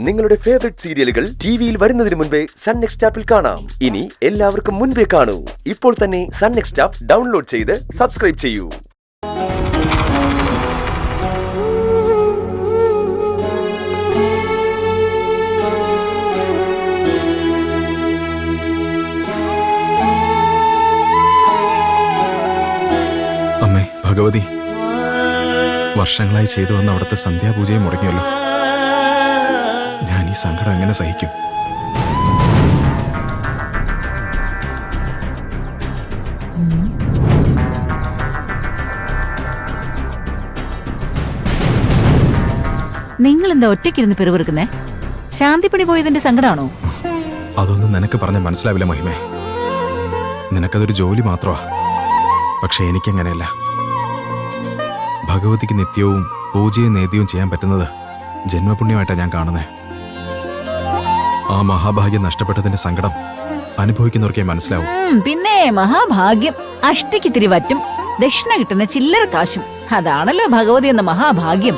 നിങ്ങളുടെ ഫേവറേറ്റ് സീരിയലുകൾ ടിവിയിൽ വരുന്നതിന് മുൻപേ സൺ നെക്സ്റ്റ് ആപ്പിൽ കാണാം. ഇനി എല്ലാവർക്കും മുൻപേ കാണൂ. ഇപ്പോൾ തന്നെ സൺ നെക്സ്റ്റ് ആപ്പ് ഡൗൺലോഡ് ചെയ്ത് സബ്സ്ക്രൈബ് ചെയ്യൂ. അമ്മേ ഭഗവതി, വർഷങ്ങളായി ചെയ്തു വന്ന അവിടുത്തെ സന്ധ്യാപൂജയും മുടങ്ങിയല്ലോ. ഞാൻ ഈ സങ്കടം എങ്ങനെ സഹിക്കും? നിങ്ങൾ എന്താ ഒറ്റയ്ക്കിരുന്ന് പിറുപിറുക്കുന്നേ? ശാന്തിപ്പണി പോയതിന്റെ സങ്കടമാണോ? അതൊന്നും നിനക്ക് പറഞ്ഞ മനസ്സിലാവില്ല മഹിമേ. നിനക്കതൊരു ജോലി മാത്രമാ. പക്ഷെ എനിക്കങ്ങനെയല്ല. ഭഗവതിക്ക് നിത്യവും പൂജയും നേദ്യവും ചെയ്യാൻ പറ്റുന്നത് ജന്മപുണ്യമായിട്ടാണ് ഞാൻ കാണുന്നത്. ആ മഹാഭാഗ്യം നഷ്ടപ്പെട്ടതിന്റെ സങ്കടം അനുഭവിക്കുന്നവർക്കേ മനസ്സിലാവും. പിന്നെ മഹാഭാഗ്യം. അഷ്ടയ്ക്ക് ഇത്തിരി വറ്റും ദക്ഷിണ കിട്ടുന്ന ചില്ലറ കാശും, അതാണല്ലോ ഭഗവതി എന്ന മഹാഭാഗ്യം.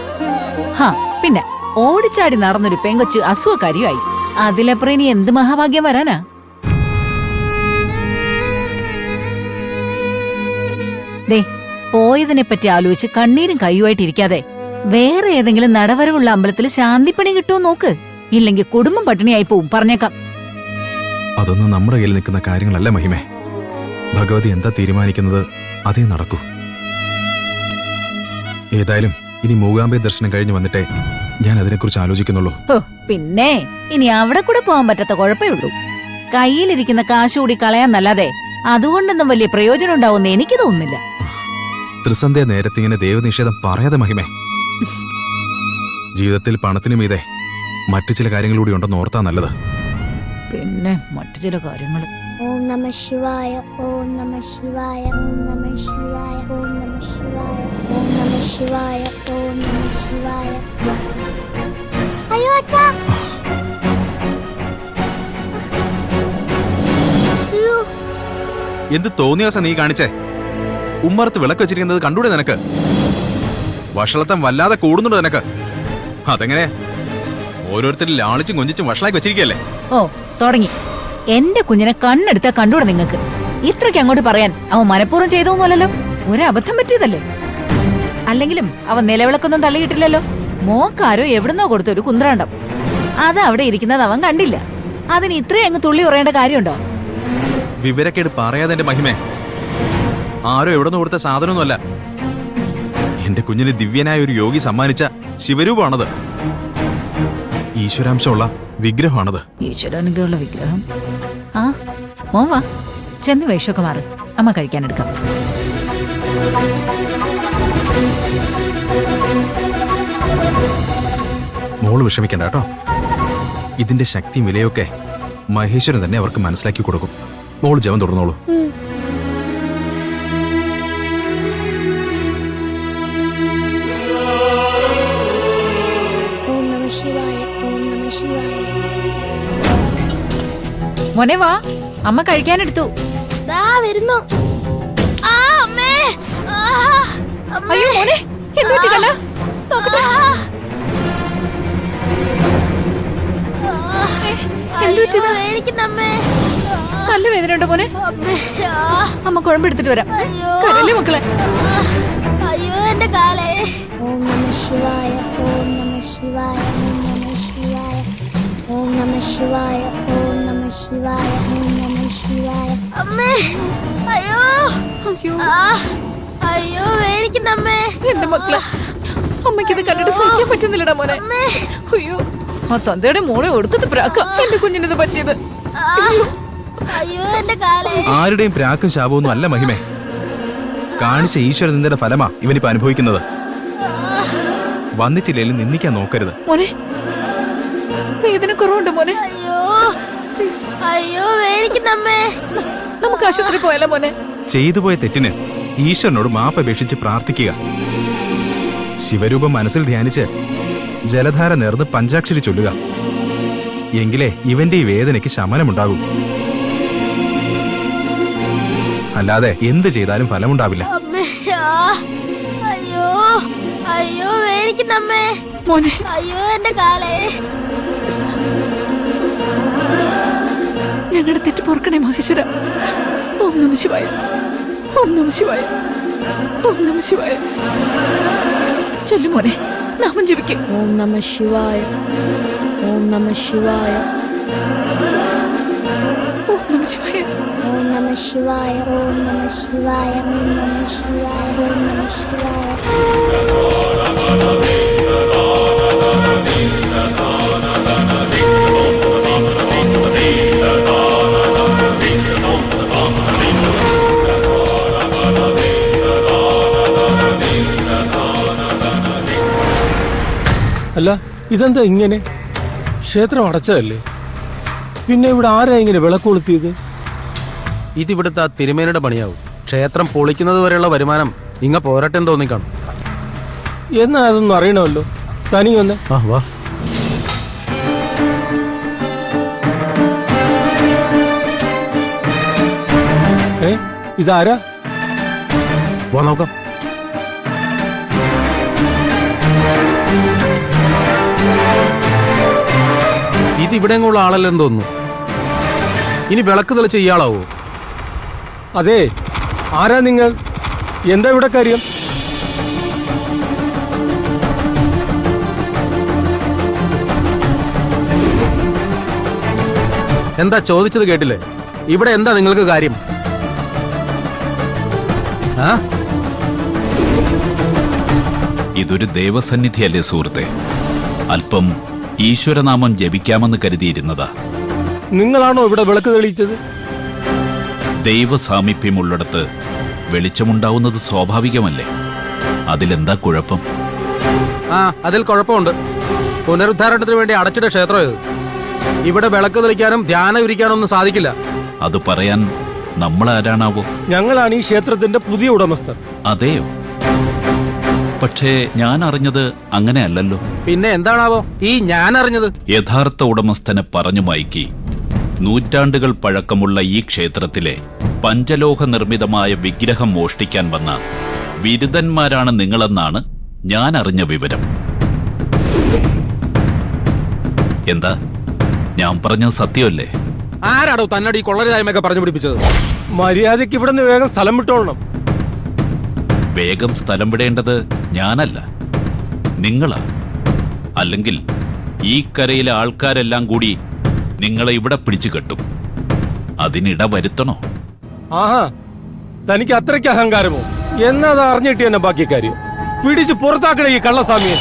പിന്നെ ഓടിച്ചാടി നടന്നൊരു പെങ്കൊച്ച് അസുഖക്കാരിയായി. അതിലപ്പുറം ഇനി എന്ത് മഹാഭാഗ്യം വരാനാ? ദേ, പോയതിനെ പറ്റി ആലോചിച്ച് കണ്ണീരും കയ്യുമായിട്ടിരിക്കാതെ വേറെ ഏതെങ്കിലും നടവരവുള്ള അമ്പലത്തിൽ ശാന്തിപ്പണി കിട്ടുമോ നോക്ക്. ഇല്ലെങ്കിൽ കുടുംബം പട്ടിണിയായി പോവും, പറഞ്ഞേക്കാം. അതൊന്നും നമ്മുടെ കയ്യിൽ നിൽക്കുന്ന കാര്യങ്ങളല്ല മഹിമേ. ഭഗവതി എന്താ തീരുമാനിക്കുന്നത് അതേ നടക്കൂ. ഏതായാലും ഇനി മൂകാംബെ ദർശനം കഴിഞ്ഞ് വന്നിട്ടേ ഞാൻ അതിനെക്കുറിച്ച് ആലോചിക്കുന്നുള്ളൂ. പിന്നെ ഇനി അവിടെ കൂടെ പോകാൻ പറ്റാത്ത കുഴപ്പമേ ഉള്ളൂ. കയ്യിലിരിക്കുന്ന കാശ് കൂടി കളയാന്നല്ലാതെ അതുകൊണ്ടൊന്നും വലിയ പ്രയോജനം ഉണ്ടാവുമെന്ന് എനിക്ക് തോന്നുന്നില്ല. ത്രിസന്ധ്യ നേരത്തിങ്ങനെ ദൈവനിഷേധം പറയാതെ മഹിമേ. ജീവിതത്തിൽ പണത്തിനു മീതെ മറ്റു ചില കാര്യങ്ങളൂടി ഉണ്ടെന്ന് ഓർത്താ നല്ലത്. പിന്നെ മറ്റു ചില കാര്യങ്ങൾ. ഓം നമഃ ശിവായ, ഓം നമഃ ശിവായ, ഓം നമഃ ശിവായ, ഓം നമഃ ശിവായ, ഓം നമഃ ശിവായ, ഓം നമഃ ശിവായ. അയ്യോ അച്ഛാ, എന്ത് തോന്നിയ ദിവസം നീ കാണിച്ചേ? ഉമ്മറത്ത് വിളക്ക് വെച്ചിരിക്കുന്നത് കണ്ടൂടെ നിനക്ക്? വഷളത്തം വല്ലാതെ കൂടുന്നുണ്ട് നിനക്ക്. അതെങ്ങനെ? ഓരോരുത്തരും ലാളിച്ചും കൊഞ്ചിച്ചും വഷളാക്കി വെച്ചിരിക്കല്ലേ? ഓ തുടങ്ങി. എന്റെ കുഞ്ഞിനെ കണ്ണെടുത്താ കണ്ടൂടെ നിങ്ങക്ക്? ഇത്രയ്ക്ക് അങ്ങോട്ട് പറയാൻ അവൻ മനഃപൂർവ്വം ചെയ്തൊന്നുമല്ലല്ലോ. ഒരബദ്ധം പറ്റിയതല്ലേ? അല്ലെങ്കിലും അവൻ നിലവിളക്കൊന്നും തള്ളിയിട്ടില്ലല്ലോ. മോക്കാരോ എവിടുന്നോ കൊടുത്തൊരു കുന്ത്രാണ്ടം, അത് അവിടെ ഇരിക്കുന്നത് അവൻ കണ്ടില്ല. അതിന് ഇത്രയും അങ്ങ് തുള്ളി ഉറയേണ്ട കാര്യമുണ്ടോ? വിവരക്കേട് പറയാതെ എന്റെ മഹിമേ. ആരോ എവിടുന്ന് കൊടുത്ത സാധനമൊന്നുമല്ല. എന്റെ കുഞ്ഞിന് ദിവ്യനായ ഒരു യോഗി സമ്മാനിച്ച ശിവരൂപമാണത്. ഈശ്വരാംശമുള്ള വിഗ്രഹമാണത്. ഈശ്വരാനുഗ്രഹമുള്ള വിഗ്രഹം. ആ മോൻ വാ, ചെന്ന് വേഷമൊക്കെ മാറ്, അമ്മ കഴിക്കാനെടുക്കാം. മോള് വിഷമിക്കണ്ട കേട്ടോ. ഇതിന്റെ ശക്തിയും വിലയൊക്കെ മഹേശ്വരൻ തന്നെ അവർക്ക് മനസ്സിലാക്കി കൊടുക്കും. മോള് ജപം തുടർന്നോളൂ. മോനെ വാ, അമ്മ കഴിക്കാനെടുത്തു. വരുന്നു. അയ്യോ മോനെ, എന്തുപറ്റി കണ്ണാ? നോക്കട്ടെ. നല്ല വേദനയുണ്ടോ മോനെ? അമ്മ കുഴമ്പെടുത്തിട്ട് വരാം. കരല്ലേ മക്കളെ? അയ്യോ എന്റെ കാലേ. ഓം നമഃ ശിവായ, ഓം നമഃ ശിവായ, ഓം നമഃ ശിവായ, ഓം നമഃ ശിവായ, ഓം നമഃ ശിവായ, ഓം നമഃ ശിവായ. അമ്മേ, അയ്യോ അയ്യോ അയ്യോ വേദനിക്കുന്നമ്മേ. എന്റെ മക്കളെ, അമ്മയ്ക്കിത് കണ്ടിട്ട് സഹിക്കാൻ പറ്റുന്നില്ലടാ മോനെ. അയ്യോ, ആ തന്തയുടെ മോളെ ഒടുക്കത്ത് പ്രാക്ക എന്റെ കുഞ്ഞിനിത് പറ്റിയത്. അയ്യോ എന്റെ കാലേ. ആരുടെയും പ്രാക്കും ശാപമൊന്നും അല്ല മഹിമേ. കാണിച്ച ഈശ്വര നിന്ദയുടെ ഫലമാ ഇവനിപ്പോ അനുഭവിക്കുന്നത്. വന്നിച്ചില്ലേലും നിന്ദിക്കാൻ നോക്കരുത് മോനെ. വേദന കുറവുണ്ട് മോനെ. അയ്യോ അയ്യോ വേദനിക്കുന്നമ്മേ. നമുക്ക് ആശുപത്രി പോയാലോ മോനെ? ചെയ്തു പോയ തെറ്റിന് ഈശ്വരനോട് മാപ്പപേക്ഷിച്ച് പ്രാർത്ഥിക്കുക. ശിവരൂപം മനസ്സിൽ ധ്യാനിച്ച് ജലധാര നേർന്ന് പഞ്ചാക്ഷരി ചൊല്ലുക. എങ്കിലേ ഇവന്റെ ഈ വേദനയ്ക്ക് ശമനമുണ്ടാകൂ. അല്ലാതെ എന്ത് ചെയ്താലും ഫലമുണ്ടാവില്ല. അയ്യോ അയ്യോ വേദനിക്കുന്നമ്മേ. മോനെ, അയ്യോ എന്റെ കാലേ. സർവേശ്വര. ഓം നമഃ ശിവായ. ഓം നമഃ ശിവായ. ഓം നമഃ ശിവായ. ചൊല്ലു മോനെ, നാമം ജപിക്ക്. ഓം നമഃ ശിവായ. ഓം നമഃ ശിവായ. ഓം നമഃ ശിവായ. ഓം നമഃ ശിവായ. ഓം നമഃ ശിവായ. ഓം നമഃ ശിവായ. ഓം നമഃ ശിവായ. അല്ല, ഇതെന്താ ഇങ്ങനെ? ക്ഷേത്രം അടച്ചതല്ലേ? പിന്നെ ഇവിടെ ആരാ ഇങ്ങനെ വിളക്ക് കൊളുത്തിയത്? ഇതിവിടുത്തെ ആ തിരുമേനയുടെ പണിയാവും. ക്ഷേത്രം പൊളിക്കുന്നത് വരെയുള്ള വരുമാനം ഇങ്ങ പോരട്ടെ തോന്നിക്കാണും. എന്നാ അതൊന്നും അറിയണമല്ലോ. തനി വന്ന്. ആ വാ. ഇതാരാ? വാ നോക്കാം. ഇതിവിടെയുള്ള ആളല്ലെന്ന് തോന്നുന്നു. ഇനി വിളക്ക് തെളിച്ച് ഇയാളാവോ? അതെ, ആരാ നിങ്ങൾ? എന്താ ഇവിടെ കാര്യം? എന്താ ചോദിച്ചത് കേട്ടില്ലേ? ഇവിടെ എന്താ നിങ്ങൾക്ക് കാര്യം? ആ, ഇതൊരു ദേവസന്നിധിയല്ലേ സുഹൃത്തെ? അല്പം ഈശ്വരനാമം ജപിക്കാമെന്ന് കരുതിയിരുന്നതാ. നിങ്ങളാണോ ഇവിടെ വിളക്ക് തെളിയിച്ചത്? ദൈവസാമീപ്യമുള്ളിടത്ത് വെളിച്ചമുണ്ടാവുന്നത് സ്വാഭാവികമല്ലേ? അതിലെന്താ കുഴപ്പം? ആ, അതിൽ കുഴപ്പമുണ്ട്. പുനരുദ്ധാരണത്തിന് വേണ്ടി അടച്ചിട്ട ക്ഷേത്രം ഇത്. ഇവിടെ വിളക്ക് തെളിക്കാനും ധ്യാനം ഇരിക്കാനും ഒന്നും സാധിക്കില്ല. അത് പറയാൻ നമ്മളാരാണാവോ? ഞങ്ങളാണ് ഈ ക്ഷേത്രത്തിന്റെ പുതിയ ഉടമസ്ഥർ. അതെയോ? പക്ഷേ ഞാൻ അറിഞ്ഞത് അങ്ങനെയല്ലല്ലോ. പിന്നെ എന്താണാവോ ഈ ഞാൻ അറിഞ്ഞത്? യഥാർത്ഥ ഉടമസ്ഥനെ പറഞ്ഞു മയക്കി നൂറ്റാണ്ടുകൾ പഴക്കമുള്ള ഈ ക്ഷേത്രത്തിലെ പഞ്ചലോഹ നിർമ്മിതമായ വിഗ്രഹം മോഷ്ടിക്കാൻ വന്ന വിരുദ്ധന്മാരാണ് നിങ്ങളെന്നാണ് ഞാൻ അറിഞ്ഞ വിവരം. എന്താ ഞാൻ പറഞ്ഞത് സത്യമല്ലേ? ആരാടോ തന്നോട് ഈ കൊള്ളരുതായ്മയൊക്കെ പറഞ്ഞു പിടിപ്പിച്ചത്? മര്യാദയ്ക്ക് ഇവിടെ നിന്ന് വേഗം സ്ഥലം വിട്ടോളണം. വേഗം സ്ഥലം വിടേണ്ടത് ഞാനല്ല, നിങ്ങളാ. അല്ലെങ്കിൽ ഈ കരയിലെ ആൾക്കാരെല്ലാം കൂടി നിങ്ങളെ ഇവിടെ പിടിച്ചു കെട്ടും. അതിനിട വരുത്തണോ? ആഹാ, തനിക്ക് അത്രയ്ക്ക് അഹങ്കാരമോ? എന്നാ അത് അറിഞ്ഞിട്ട് തന്നെ ബാക്കി കാര്യം. പിടിച്ച് പുറത്താക്കണേ ഈ കള്ളസ്വാമിയെ.